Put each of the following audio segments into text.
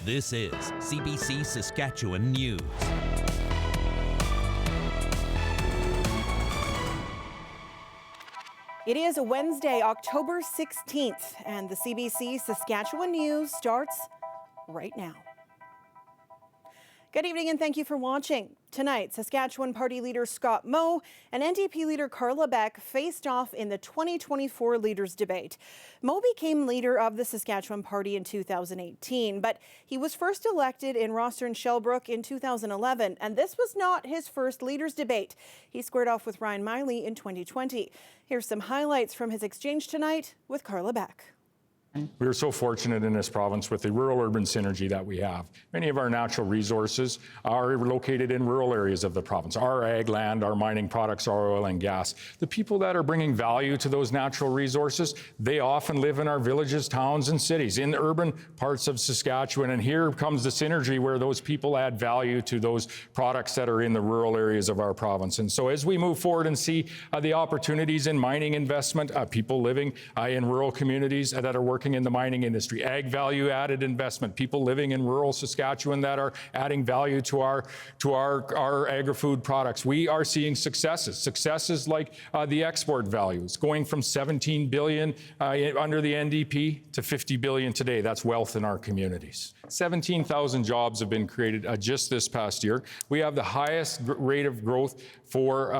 This is CBC Saskatchewan News. It is Wednesday, October 16th, and the CBC Saskatchewan News starts right now. Good evening and thank you for watching. Tonight, Saskatchewan Party Leader Scott Moe and NDP leader Carla Beck faced off in the 2024 Leaders Debate. Moe became leader of the Saskatchewan Party in 2018, but he was first elected in Rosthern Shellbrook in 2011, and this was not his first Leaders Debate. He squared off with Ryan Miley in 2020. Here's some highlights from his exchange tonight with Carla Beck. We are so fortunate in this province with the rural-urban synergy that we have. Many of our natural resources are located in rural areas of the province. Our ag land, our mining products, our oil and gas. The people that are bringing value to those natural resources, they often live in our villages, towns, and cities, in the urban parts of Saskatchewan. And here comes the synergy where those people add value to those products that are in the rural areas of our province. And so as we move forward and see the opportunities in mining investment, people living in rural communities that are working in the mining industry, ag value added investment, people living in rural Saskatchewan that are adding value to our agri-food products. We are seeing successes like the export values going from 17 billion under the NDP to 50 billion today. That's wealth in our communities. 17,000 jobs have been created just this past year. We have the highest rate of growth for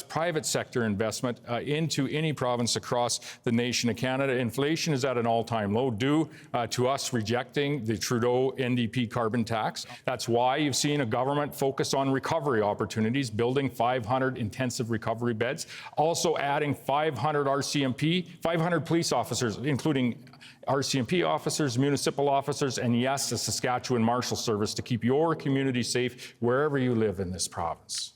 private sector investment into any province across the nation of Canada. Inflation is at an all-time low due to us rejecting the Trudeau NDP carbon tax. That's why you've seen a government focus on recovery opportunities, building 500 intensive recovery beds, also adding 500 police officers, including RCMP officers, municipal officers, and yes, the Saskatchewan Marshal Service to keep your community safe wherever you live in this province.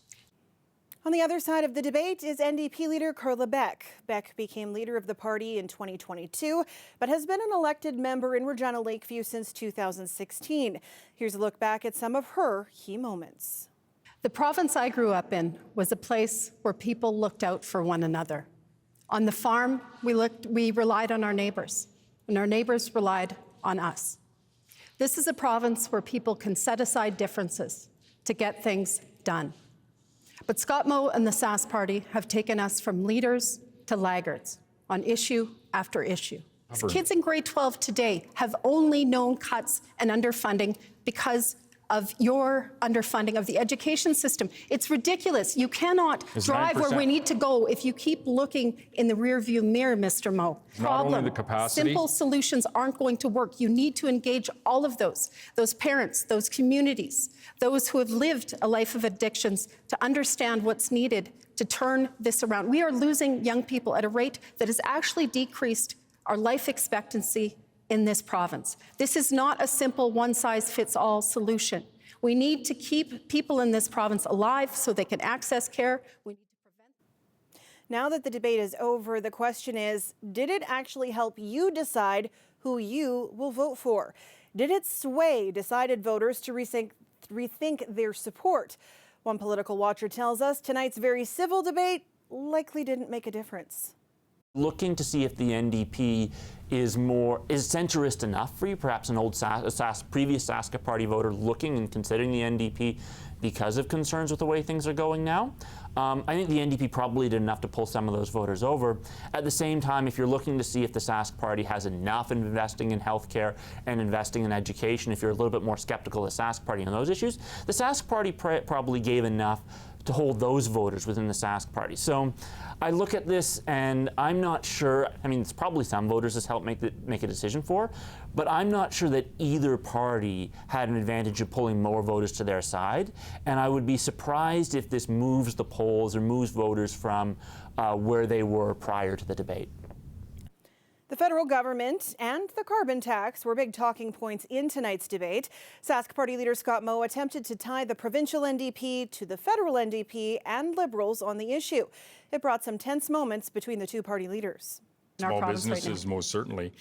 On the other side of the debate is NDP leader Carla Beck. Beck became leader of the party in 2022, but has been an elected member in Regina Lakeview since 2016. Here's a look back at some of her key moments. The province I grew up in was a place where people looked out for one another. On the farm, we relied on our neighbors, and our neighbors relied on us. This is a province where people can set aside differences to get things done. But Scott Moe and the Sask Party have taken us from leaders to laggards on issue after issue. Kids in grade 12 today have only known cuts and underfunding because of your underfunding of the education system. It's ridiculous. You cannot drive 9%. Where we need to go if you keep looking in the rearview mirror, Mr. Moe. Problem, the capacity. Simple solutions aren't going to work. You need to engage all of those parents, those communities, those who have lived a life of addictions to understand what's needed to turn this around. We are losing young people at a rate that has actually decreased our life expectancy in this province. This is not a simple one-size-fits-all solution. We need to keep people in this province alive so they can access care. We need to prevent. Now that the debate is over, the question is, did it actually help you decide who you will vote for? Did it sway decided voters to rethink their support? One political watcher tells us tonight's very civil debate likely didn't make a difference. Looking to see if the NDP is centrist enough for you, perhaps an old previous Saska Party voter looking and considering the NDP because of concerns with the way things are going now. I think the NDP probably did enough to pull some of those voters over. At the same time, if you're looking to see if the Sask Party has enough investing in healthcare and investing in education, if you're a little bit more skeptical of the Sask Party on those issues, the Sask Party probably gave enough to hold those voters within the Sask Party. So I look at this and I'm not sure, I mean, it's probably some voters this helped make a decision for, but I'm not sure that either party had an advantage of pulling more voters to their side. And I would be surprised if this moves the polls or moves voters from where they were prior to the debate. The federal government and the carbon tax were big talking points in tonight's debate. Sask Party leader Scott Moe attempted to tie the provincial NDP to the federal NDP and Liberals on the issue. It brought some tense moments between the two party leaders. Small businesses most certainly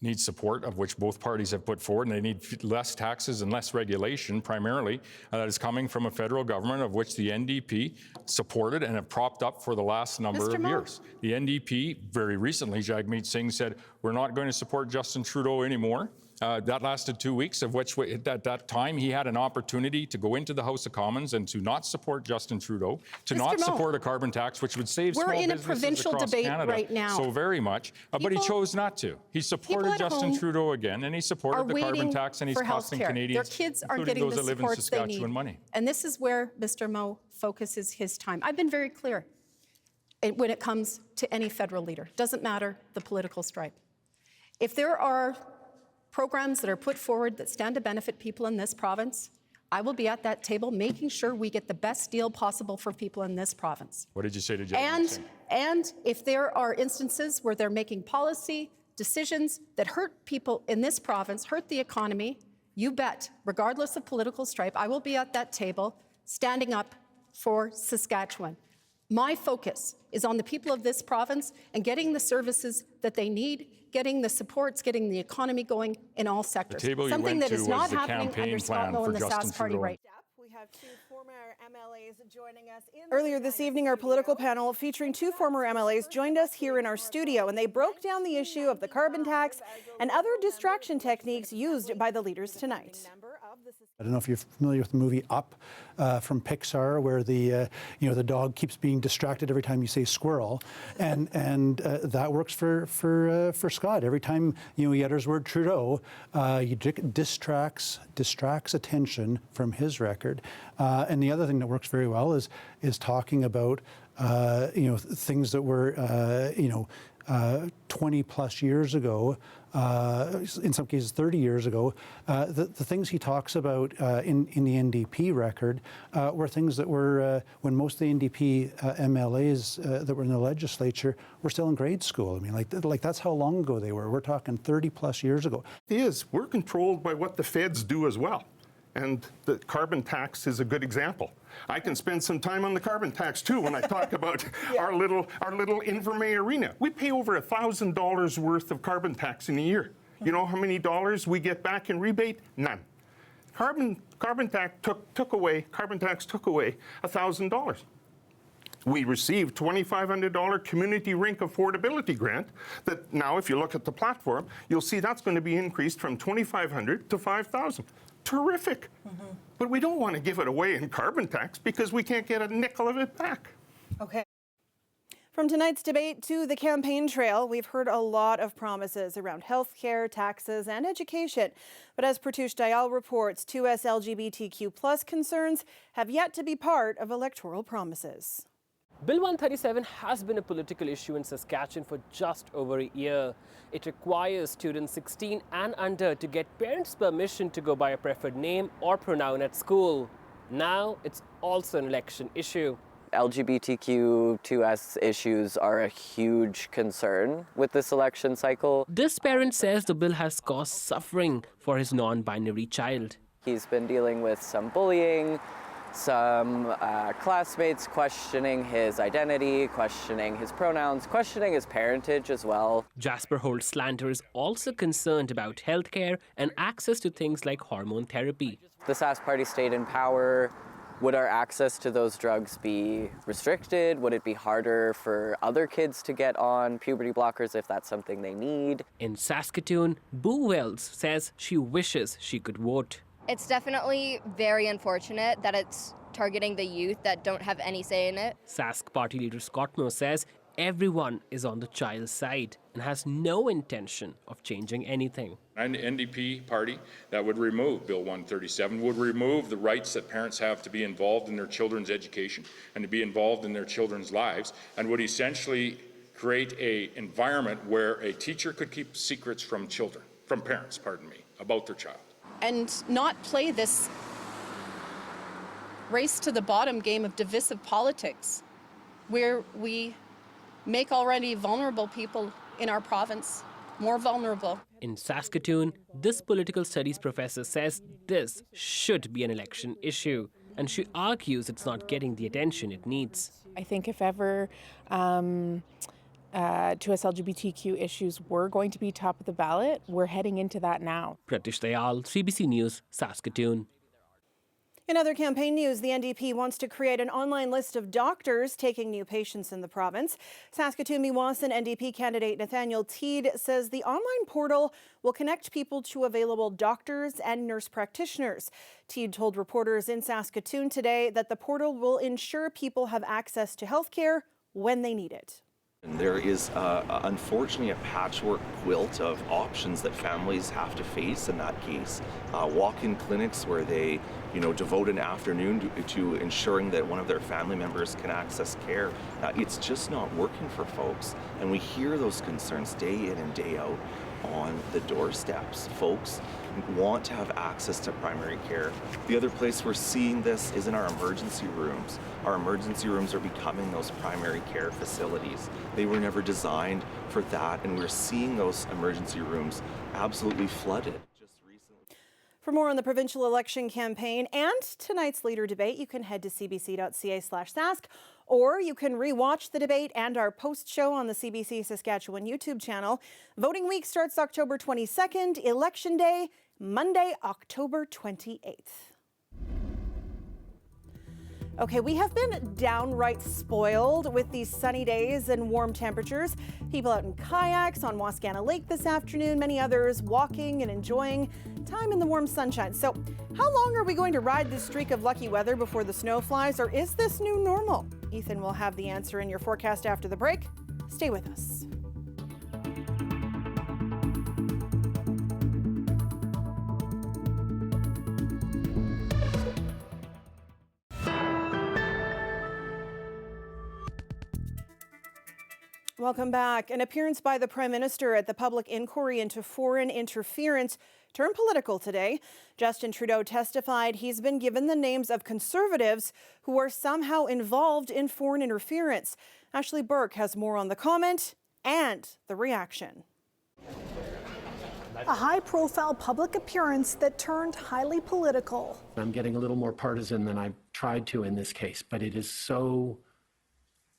need support, of which both parties have put forward, and they need less taxes and less regulation, primarily, that is coming from a federal government of which the NDP supported and have propped up for the last number of years. The NDP, very recently, Jagmeet Singh said, we're not going to support Justin Trudeau anymore. That lasted 2 weeks, of which at that time he had an opportunity to go into the House of Commons and to not support Justin Trudeau, to not support a carbon tax, which would save small businesses across Canada. We're in a provincial debate right now. So very much, but he chose not to. He supported Justin Trudeau again, and he supported the carbon tax, and he's costing Canadians, their kids aren't including getting those the that live in supports they Saskatchewan, need. money. And this is where Mr. Moe focuses his time. I've been very clear when it comes to any federal leader. Doesn't matter the political stripe. If there are programs that are put forward that stand to benefit people in this province, I will be at that table making sure we get the best deal possible for people in this province. What did you say to Justin? And if there are instances where they're making policy decisions that hurt people in this province, hurt the economy, you bet, regardless of political stripe, I will be at that table standing up for Saskatchewan. My focus is on the people of this province and getting the services that they need, getting the supports, getting the economy going in all sectors. Something that is not happening under Scott Moe and the Sask Party right now. We have two former MLAs joining us. Earlier this evening, our political panel featuring two former MLAs joined us here in our studio, and they broke down the issue of the carbon tax and other distraction techniques used by the leaders tonight. I don't know if you're familiar with the movie Up from Pixar, where the dog keeps being distracted every time you say squirrel, and that works for Scott. Every time he utters the word Trudeau, he distracts attention from his record. And the other thing that works very well is talking about things that were 20 plus years ago, in some cases 30 years ago. The things he talks about in the NDP record were things that were, when most of the NDP MLAs that were in the legislature were still in grade school. I mean, like that's how long ago they were. We're talking 30 plus years ago. We're controlled by what the feds do as well. And the carbon tax is a good example. I can spend some time on the carbon tax too when I talk about our little Invermay arena. We pay over $1,000 worth of carbon tax in a year. You know how many dollars we get back in rebate? None. Carbon tax took away $1,000. We received $2,500 community rink affordability grant that now, if you look at the platform, you'll see that's going to be increased from $2,500 to $5,000. Terrific. But we don't want to give it away in carbon tax because we can't get a nickel of it back. Okay. From tonight's debate to the campaign trail, we've heard a lot of promises around healthcare, taxes, and education. But as Pratush Dayal reports, 2S LGBTQ+ concerns have yet to be part of electoral promises. Bill 137 has been a political issue in Saskatchewan for just over a year. It requires students 16 and under to get parents' permission to go by a preferred name or pronoun at school. Now it's also an election issue. LGBTQ2S issues are a huge concern with this election cycle. This parent says the bill has caused suffering for his non-binary child. He's been dealing with some bullying, some classmates questioning his identity, questioning his pronouns, questioning his parentage as well. Jasper Holt Slander is also concerned about healthcare and access to things like hormone therapy. If the Sask Party stayed in power, would our access to those drugs be restricted? Would it be harder for other kids to get on puberty blockers if that's something they need? In Saskatoon, Boo Wells says she wishes she could vote. It's definitely very unfortunate that it's targeting the youth that don't have any say in it. Sask Party Leader Scott Moe says everyone is on the child's side and has no intention of changing anything. An NDP party that would remove Bill 137, would remove the rights that parents have to be involved in their children's education and to be involved in their children's lives, and would essentially create an environment where a teacher could keep secrets from parents, about their child. And not play this race to the bottom game of divisive politics, where we make already vulnerable people in our province more vulnerable. In Saskatoon, this political studies professor says this should be an election issue, and she argues it's not getting the attention it needs. I think if ever 2S LGBTQ issues were going to be top of the ballot, we're heading into that now. Pratush Dayal, CBC News, Saskatoon. In other campaign news, the NDP wants to create an online list of doctors taking new patients in the province. Saskatoon Meewasin NDP candidate Nathaniel Teed says the online portal will connect people to available doctors and nurse practitioners. Teed told reporters in Saskatoon today that the portal will ensure people have access to health care when they need it. There is unfortunately a patchwork quilt of options that families have to face in that case. Walk-in clinics where they, devote an afternoon to ensuring that one of their family members can access care. It's just not working for folks, and we hear those concerns day in and day out on the doorsteps. Folks want to have access to primary care. The other place we're seeing this is in our emergency rooms. Our emergency rooms are becoming those primary care facilities. They were never designed for that, and we're seeing those emergency rooms absolutely flooded. For more on the provincial election campaign and tonight's leader debate, you can head to cbc.ca/Sask, or you can rewatch the debate and our post show on the CBC Saskatchewan YouTube channel. Voting week starts October 22nd, Election Day, Monday, October 28th. Okay, we have been downright spoiled with these sunny days and warm temperatures. People out in kayaks on Wascana Lake this afternoon, many others walking and enjoying time in the warm sunshine. So how long are we going to ride this streak of lucky weather before the snow flies, or is this new normal? Ethan will have the answer in your forecast after the break. Stay with us. Welcome back. An appearance by the Prime Minister at the public inquiry into foreign interference turned political today. Justin Trudeau testified he's been given the names of Conservatives who are somehow involved in foreign interference. Ashley Burke has more on the comment and the reaction. A high-profile public appearance that turned highly political. I'm getting a little more partisan than I've tried to in this case, but it is so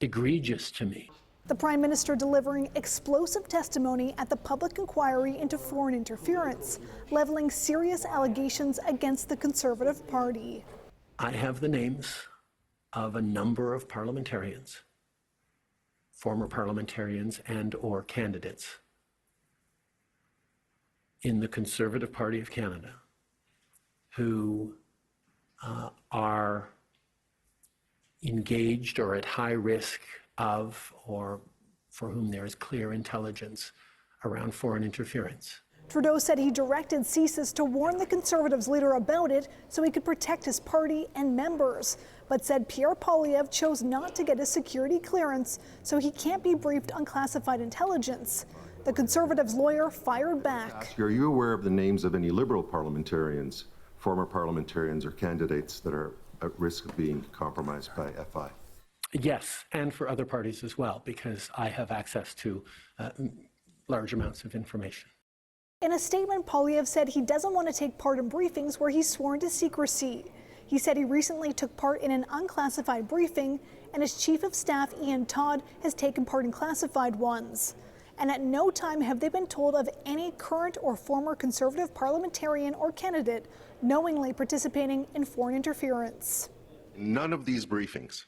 egregious to me. The Prime Minister delivering explosive testimony at the public inquiry into foreign interference, leveling serious allegations against the Conservative Party. I have the names of a number of parliamentarians, former parliamentarians and/or candidates in the Conservative Party of Canada who are engaged or at high risk of, or for whom there is clear intelligence around foreign interference. Trudeau said he directed CSIS to warn the Conservatives leader about it so he could protect his party and members, but said Pierre Poilievre chose not to get a security clearance, so he can't be briefed on classified intelligence. The Conservatives' lawyer fired back. Are you aware of the names of any Liberal parliamentarians, former parliamentarians or candidates that are at risk of being compromised by FI? Yes, and for other parties as well, because I have access to large amounts of information. In a statement, Poilievre said he doesn't want to take part in briefings where he's sworn to secrecy. He said he recently took part in an unclassified briefing, and his Chief of Staff, Ian Todd, has taken part in classified ones. And at no time have they been told of any current or former Conservative parliamentarian or candidate knowingly participating in foreign interference. None of these briefings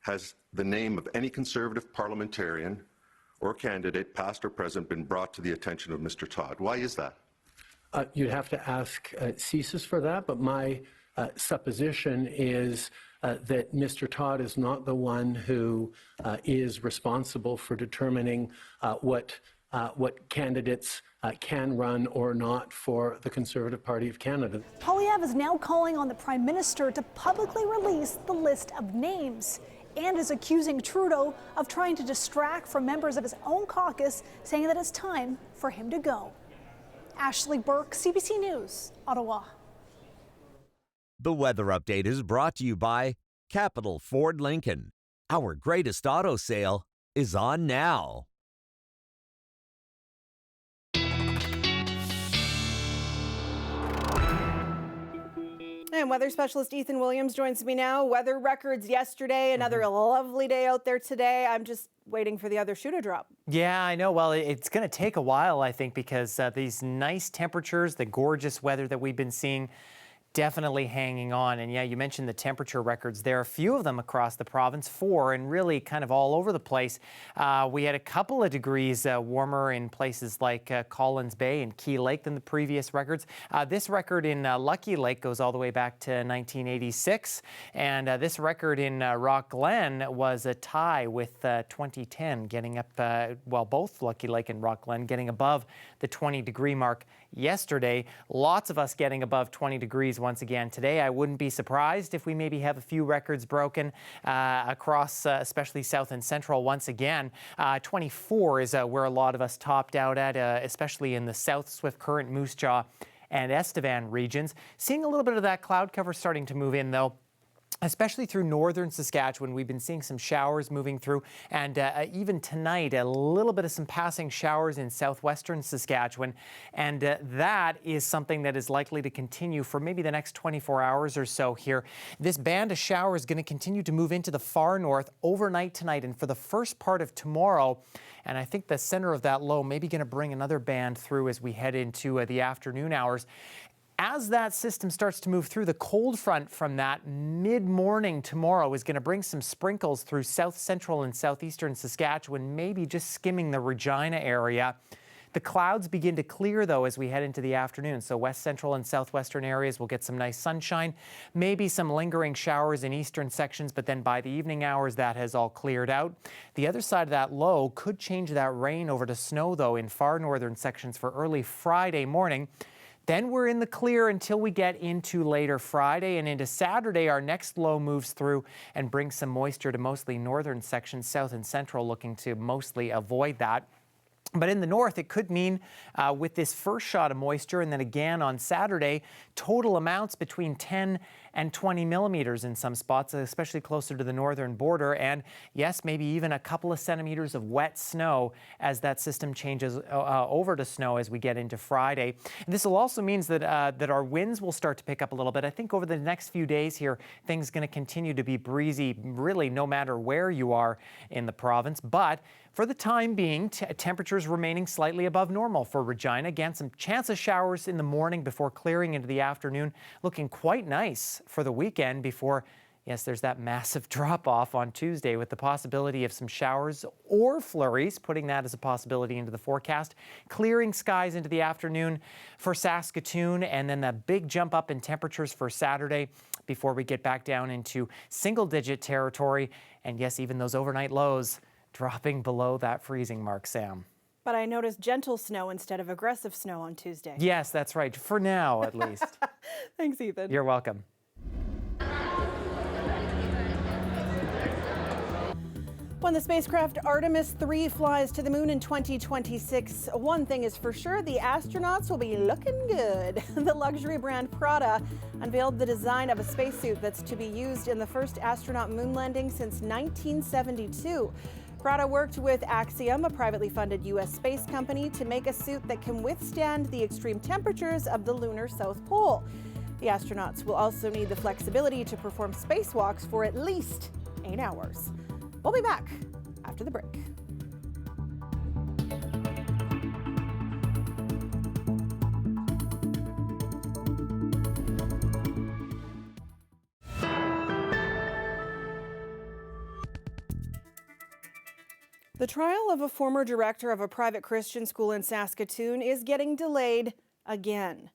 has the name of any Conservative parliamentarian or candidate, past or present, been brought to the attention of Mr. Todd. Why is that? You'd have to ask CSIS for that, but my supposition is that Mr. Todd is not the one who is responsible for determining what candidates can run or not for the Conservative Party of Canada. Poilievre is now calling on the Prime Minister to publicly release the list of names, and is accusing Trudeau of trying to distract from members of his own caucus, saying that it's time for him to go. Ashley Burke, CBC News, Ottawa. The weather update is brought to you by Capital Ford Lincoln. Our greatest auto sale is on now. And weather specialist Ethan Williams joins me now. Weather records yesterday, another lovely day out there today. I'm just waiting for the other shoe to drop. Yeah, I know. Well, it's going to take a while, I think, because these nice temperatures, the gorgeous weather that we've been seeing, definitely hanging on. And yeah, you mentioned the temperature records. There are a few of them across the province, 4, and really kind of all over the place. We had a couple of degrees warmer in places like Collins Bay and Key Lake than the previous records. This record in Lucky Lake goes all the way back to 1986. And this record in Rock Glen was a tie with 2010, getting up, well, both Lucky Lake and Rock Glen getting above the 20-degree mark yesterday. Lots of us getting above 20 degrees once again today. I wouldn't be surprised if we maybe have a few records broken across especially south and central once again. 24 is where a lot of us topped out at, especially in the South Swift Current, Moose Jaw and Estevan regions. Seeing a little bit of that cloud cover starting to move in though. Especially through northern Saskatchewan, we've been seeing some showers moving through, and even tonight, a little bit of some passing showers in southwestern Saskatchewan, and that is something that is likely to continue for maybe the next 24 hours or so here. This band of showers is going to continue to move into the far north overnight tonight and for the first part of tomorrow, and I think the center of that low may be going to bring another band through as we head into the afternoon hours. As that system starts to move through, the cold front from that mid-morning tomorrow is going to bring some sprinkles through south central and southeastern Saskatchewan, maybe just skimming the Regina area. The clouds begin to clear, though, as we head into the afternoon. So west central and southwestern areas will get some nice sunshine, maybe some lingering showers in eastern sections, but then by the evening hours, that has all cleared out. The other side of that low could change that rain over to snow, though, in far northern sections for early Friday morning. Then we're in the clear until we get into later Friday and into Saturday. Our next low moves through and brings some moisture to mostly northern sections, south and central, looking to mostly avoid that. But in the north, it could mean with this first shot of moisture and then again on Saturday, total amounts between 10 and 20 millimeters in some spots, especially closer to the northern border. And yes, maybe even a couple of centimeters of wet snow as that system changes over to snow as we get into Friday. And this will also mean that, that our winds will start to pick up a little bit. I think over the next few days here, things are going to continue to be breezy, really no matter where you are in the province. But for the time being, temperatures remaining slightly above normal for Regina. Again, some chance of showers in the morning before clearing into the afternoon. Looking quite nice for the weekend before, yes, there's that massive drop-off on Tuesday with the possibility of some showers or flurries, putting that as a possibility into the forecast. Clearing skies into the afternoon for Saskatoon, and then the big jump up in temperatures for Saturday before we get back down into single-digit territory. And yes, even those overnight lows dropping below that freezing mark, Sam. But I noticed gentle snow instead of aggressive snow on Tuesday. Yes, that's right. For now, at least. Thanks, Ethan. You're welcome. When the spacecraft Artemis 3 flies to the moon in 2026, one thing is for sure, the astronauts will be looking good. The luxury brand Prada unveiled the design of a spacesuit that's to be used in the first astronaut moon landing since 1972. Prada worked with Axiom, a privately funded U.S. space company, to make a suit that can withstand the extreme temperatures of the lunar South Pole. The astronauts will also need the flexibility to perform spacewalks for at least 8 hours. We'll be back after the break. The trial of a former director of a private Christian school in Saskatoon is getting delayed again.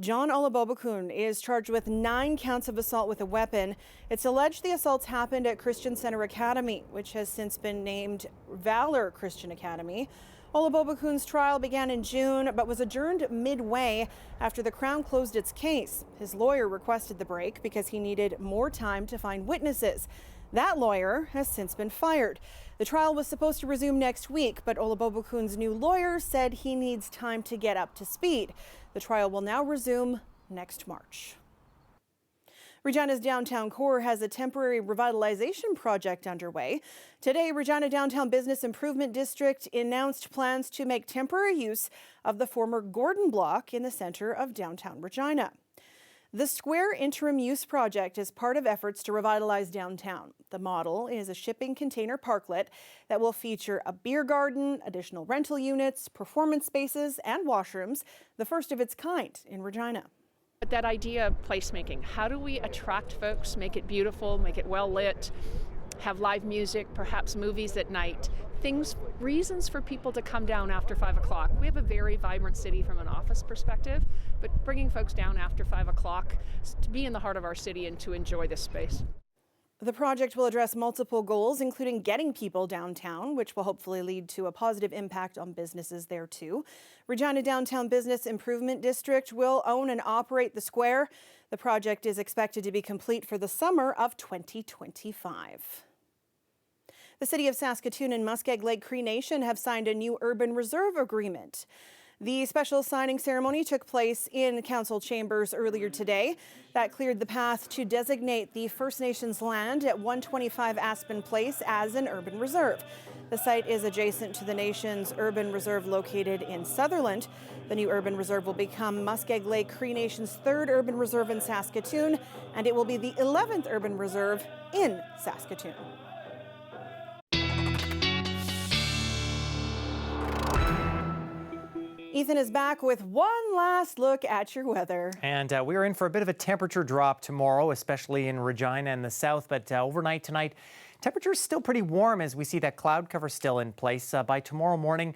John Olabobakun is charged with 9 counts of assault with a weapon. It's alleged the assaults happened at Christian Center Academy, which has since been named Valor Christian Academy. Olabobakun's trial began in June, but was adjourned midway after the Crown closed its case. His lawyer requested the break because he needed more time to find witnesses. That lawyer has since been fired. The trial was supposed to resume next week, but Olabobakun's new lawyer said he needs time to get up to speed. The trial will now resume next March. Regina's downtown core has a temporary revitalization project underway. Today, Regina Downtown Business Improvement District announced plans to make temporary use of the former Gordon Block in the center of downtown Regina. The Square Interim Use Project is part of efforts to revitalize downtown. The model is a shipping container parklet that will feature a beer garden, additional rental units, performance spaces, and washrooms, the first of its kind in Regina. But that idea of placemaking, how do we attract folks, make it beautiful, make it well lit, have live music, perhaps movies at night, reasons for people to come down after 5 o'clock. We have a very vibrant city from an office perspective, but bringing folks down after 5 o'clock to be in the heart of our city and to enjoy this space. The project will address multiple goals, including getting people downtown, which will hopefully lead to a positive impact on businesses there too. Regina Downtown Business Improvement District will own and operate the square. The project is expected to be complete for the summer of 2025. The City of Saskatoon and Muskeg Lake Cree Nation have signed a new urban reserve agreement. The special signing ceremony took place in council chambers earlier today. That cleared the path to designate the First Nations land at 125 Aspen Place as an urban reserve. The site is adjacent to the nation's urban reserve located in Sutherland. The new urban reserve will become Muskeg Lake Cree Nation's third urban reserve in Saskatoon, and it will be the 11th urban reserve in Saskatoon. Ethan is back with one last look at your weather. And we are in for a bit of a temperature drop tomorrow, especially in Regina and the south. But overnight tonight, temperature is still pretty warm as we see that cloud cover still in place. By tomorrow morning,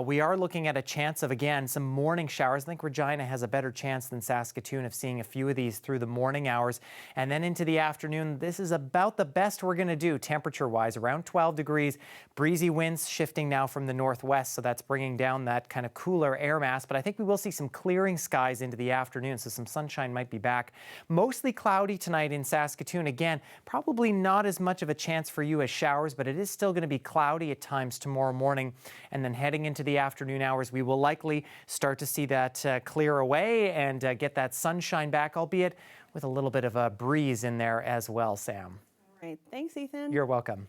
we are looking at a chance of, again, some morning showers. I think Regina has a better chance than Saskatoon of seeing a few of these through the morning hours. And then into the afternoon, this is about the best we're going to do temperature-wise, around 12 degrees. Breezy winds shifting now from the northwest, so that's bringing down that kind of cooler air mass. But I think we will see some clearing skies into the afternoon, so some sunshine might be back. Mostly cloudy tonight in Saskatoon. Again, probably not as much of a chance for you as showers, but it is still going to be cloudy at times tomorrow morning. And then heading into the afternoon hours, we will likely start to see that clear away and get that sunshine back, albeit with a little bit of a breeze in there as well, Sam. All right. Thanks, Ethan. You're welcome.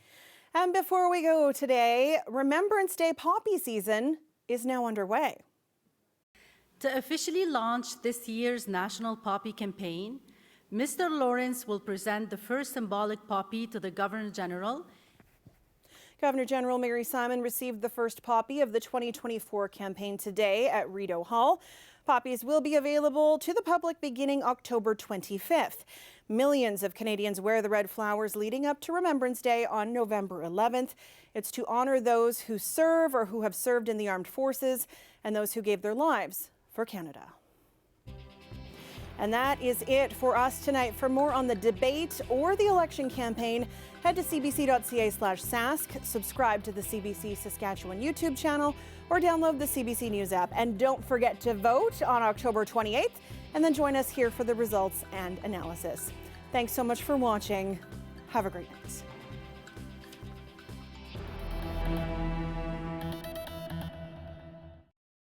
And before we go today, Remembrance Day poppy season is now underway. To officially launch this year's National Poppy Campaign, Mr. Lawrence will present the first symbolic poppy to the Governor General. Governor General Mary Simon received the first poppy of the 2024 campaign today at Rideau Hall. Poppies will be available to the public beginning October 25th. Millions of Canadians wear the red flowers leading up to Remembrance Day on November 11th. It's to honor those who serve or who have served in the armed forces and those who gave their lives for Canada. And that is it for us tonight. For more on the debate or the election campaign, head to cbc.ca/Sask, subscribe to the CBC Saskatchewan YouTube channel, or download the CBC News app. And don't forget to vote on October 28th, and then join us here for the results and analysis. Thanks so much for watching. Have a great night.